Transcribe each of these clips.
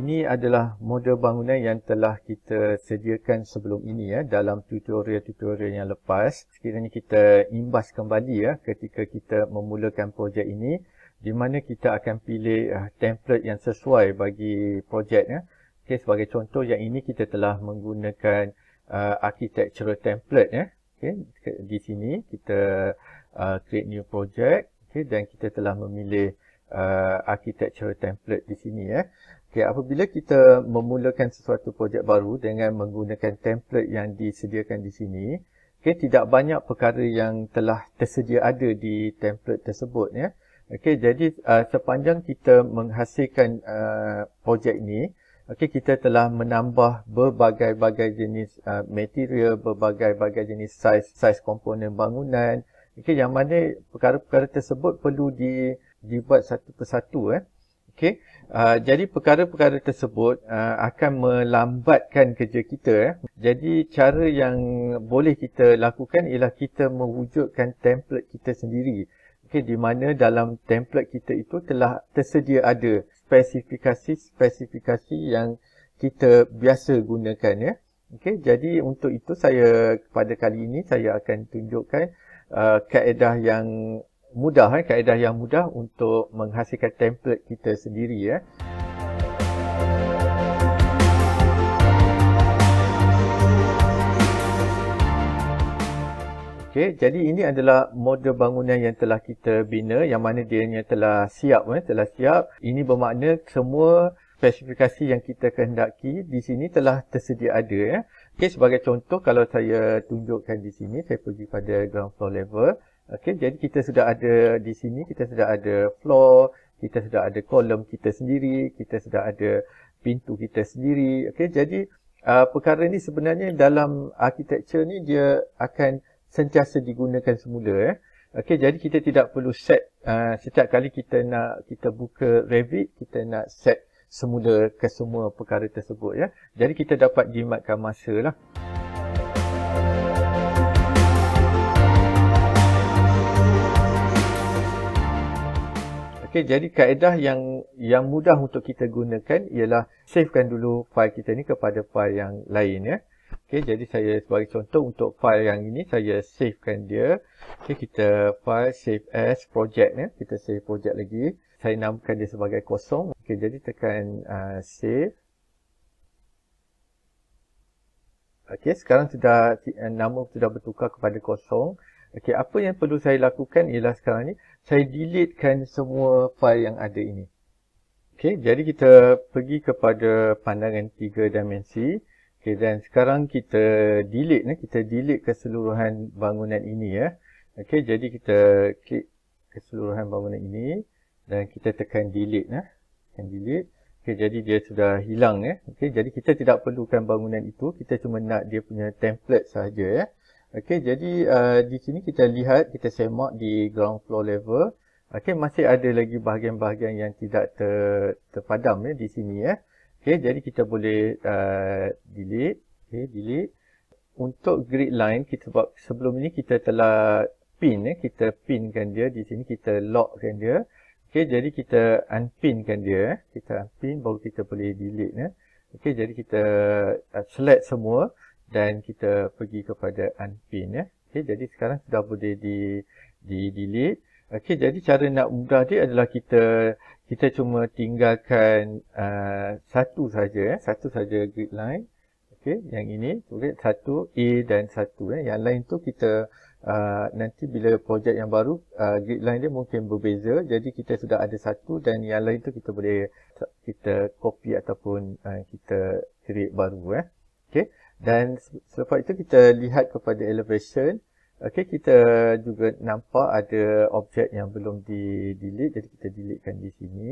ini adalah model bangunan yang telah kita sediakan sebelum ini dalam tutorial-tutorial yang lepas. Sekiranya kita imbas kembali ketika kita memulakan projek ini, di mana kita akan pilih template yang sesuai bagi projek. Okay, sebagai contoh, yang ini kita telah menggunakan architectural template. Okay, di sini kita create new project, okay, dan kita telah memilih architectural template di sini. Okay, apabila kita memulakan sesuatu projek baru dengan menggunakan template yang disediakan di sini, okay, tidak banyak perkara yang telah tersedia ada di template tersebut. Okay, jadi sepanjang kita menghasilkan projek ini, okay, kita telah menambah berbagai-bagai jenis material, berbagai-bagai jenis saiz komponen bangunan. Okay, yang mana perkara-perkara tersebut perlu dibuat satu persatu. Okay. Jadi perkara-perkara tersebut akan melambatkan kerja kita. Jadi cara yang boleh kita lakukan ialah kita mewujudkan template kita sendiri. Okay, di mana dalam template kita itu telah tersedia ada spesifikasi yang kita biasa gunakan. Okay, jadi untuk itu pada kali ini saya akan tunjukkan kaedah yang mudah untuk menghasilkan template kita sendiri. Okay, jadi ini adalah model bangunan yang telah kita bina, yang mana dianya telah siap. Ini bermakna semua spesifikasi yang kita kehendaki di sini telah tersedia ada. Okay, sebagai contoh, kalau saya tunjukkan di sini, saya pergi pada ground floor level. Okay, jadi kita sudah ada di sini, kita sudah ada floor, kita sudah ada kolom kita sendiri, kita sudah ada pintu kita sendiri. Okay, jadi perkara ni sebenarnya dalam architecture ni dia akan sentiasa digunakan semula. Okay, jadi kita tidak perlu set setiap kali kita buka Revit, kita nak set semula ke semua perkara tersebut. Jadi kita dapat jimatkan masa lah. Okay, jadi kaedah yang mudah untuk kita gunakan ialah savekan dulu file kita ni kepada file yang lain. Okay, jadi saya sebagai contoh untuk file yang ini saya savekan dia. Okay, kita file save as project. Kita save project lagi. Saya namakan dia sebagai kosong. Okay, jadi tekan save. Okay, sekarang nama sudah bertukar kepada kosong. Okay, apa yang perlu saya lakukan ialah sekarang ni saya deletekan semua file yang ada ini. Okay, jadi kita pergi kepada pandangan 3 dimensi. Okay, dan sekarang kita delete keseluruhan bangunan ini. Okay, jadi kita klik keseluruhan bangunan ini dan kita tekan delete. Delete. Okay, jadi dia sudah hilang. Okay, jadi kita tidak perlukan bangunan itu, kita cuma nak dia punya template sahaja. Okay, jadi di sini kita lihat, kita semak di ground floor level. Okay, masih ada lagi bahagian-bahagian yang tidak terpadam di sini. Okay, jadi kita boleh delete. Okay, delete. Untuk grid line, sebelum ini kita telah kita pinkan dia. Di sini kita lockkan dia. Okay, jadi kita unpinkan dia. Kita unpin, baru kita boleh delete. Okay, jadi kita select semua dan kita pergi kepada unpin. Okay, jadi sekarang sudah boleh delete. Okay, jadi cara nak mudah dia adalah kita cuma tinggalkan satu saja grid line. Okay, yang ini satu A dan satu. Yang lain tu kita nanti bila projek yang baru grid line dia mungkin berbeza. Jadi kita sudah ada satu dan yang lain tu kita boleh copy ataupun kita create baru. Okay, dan selepas itu kita lihat kepada elevation. Okay, kita juga nampak ada objek yang belum di-delete, jadi kita deletekan di sini.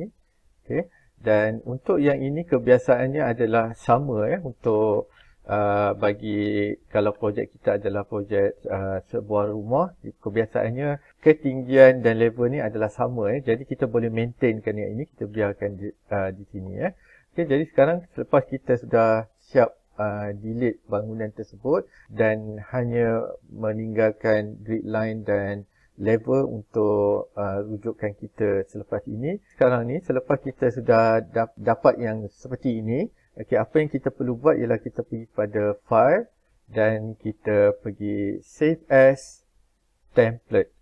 Okay, dan untuk yang ini kebiasaannya adalah sama untuk bagi kalau projek kita adalah projek sebuah rumah, kebiasaannya ketinggian dan level ni adalah sama. Jadi kita boleh maintainkan yang ini, kita biarkan di sini. Okay, jadi sekarang selepas kita sudah siap delete bangunan tersebut dan hanya meninggalkan grid line dan level untuk rujukan kita selepas ini. Sekarang ni, selepas kita sudah dapat yang seperti ini, okey, apa yang kita perlu buat ialah kita pergi pada file dan kita pergi save as template.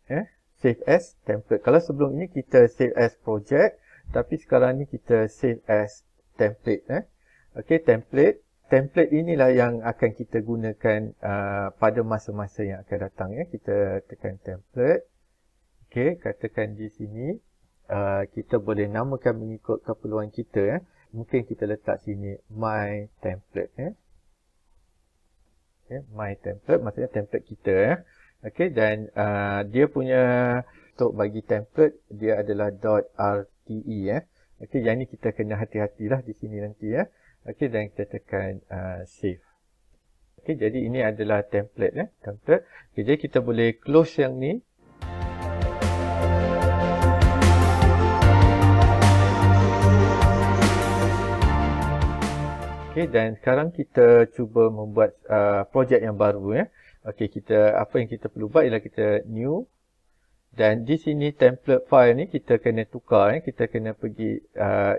Save as template. Kalau sebelum ini kita save as project, tapi sekarang ni kita save as template. Okey, template. Template inilah yang akan kita gunakan pada masa-masa yang akan datang. Kita tekan template. Okey, katakan di sini kita boleh namakan mengikut keperluan kita. Mungkin kita letak sini my template. Okay, my template maksudnya template kita. Okey, dan dia punya untuk bagi template dia adalah .rte. Okey, yang ni kita kena hati-hatilah di sini nanti. Okey, dan kita tekan save. Okey, jadi ini adalah template. Template. Okey, jadi kita boleh close yang ni. Okey, dan sekarang kita cuba membuat projek yang baru. Okey, apa yang kita perlu buat ialah kita new. Dan di sini template file ni kita kena tukar. Kita kena pergi,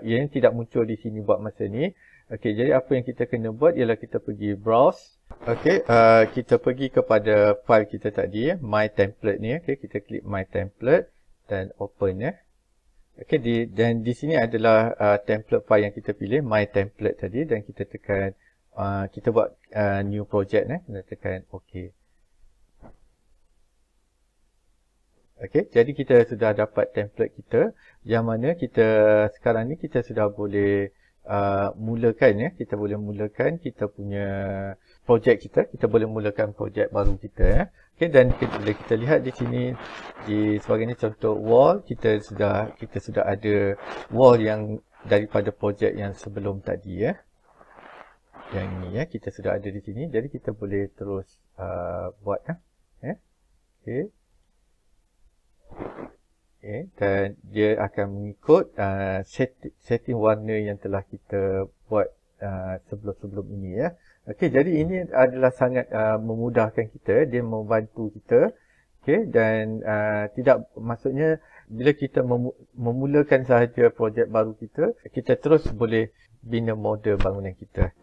yang tidak muncul di sini buat masa ni. Okey, jadi apa yang kita kena buat ialah kita pergi browse. Okey, kita pergi kepada file kita tadi, my template ni. Okey, kita klik my template dan open. Okey, dan di sini adalah template file yang kita pilih, my template tadi, dan kita tekan, kita buat new project. Kita tekan OK. Okey, jadi kita sudah dapat template kita, yang mana kita sekarang ni kita sudah boleh mulakan. Kita boleh mulakan kita punya projek kita. Kita boleh mulakan projek baru kita. Okey, dan boleh kita lihat di sini sebagai ni contoh wall, kita sudah ada wall yang daripada projek yang sebelum tadi. Yang ini kita sudah ada di sini. Jadi kita boleh terus buat. Okey. Dan dia akan mengikut setting warna yang telah kita buat sebelum-sebelum ini. Okey, jadi ini adalah sangat memudahkan kita, dia membantu kita. Okey, dan tidak, maksudnya bila kita memulakan sahaja projek baru kita terus boleh bina model bangunan kita.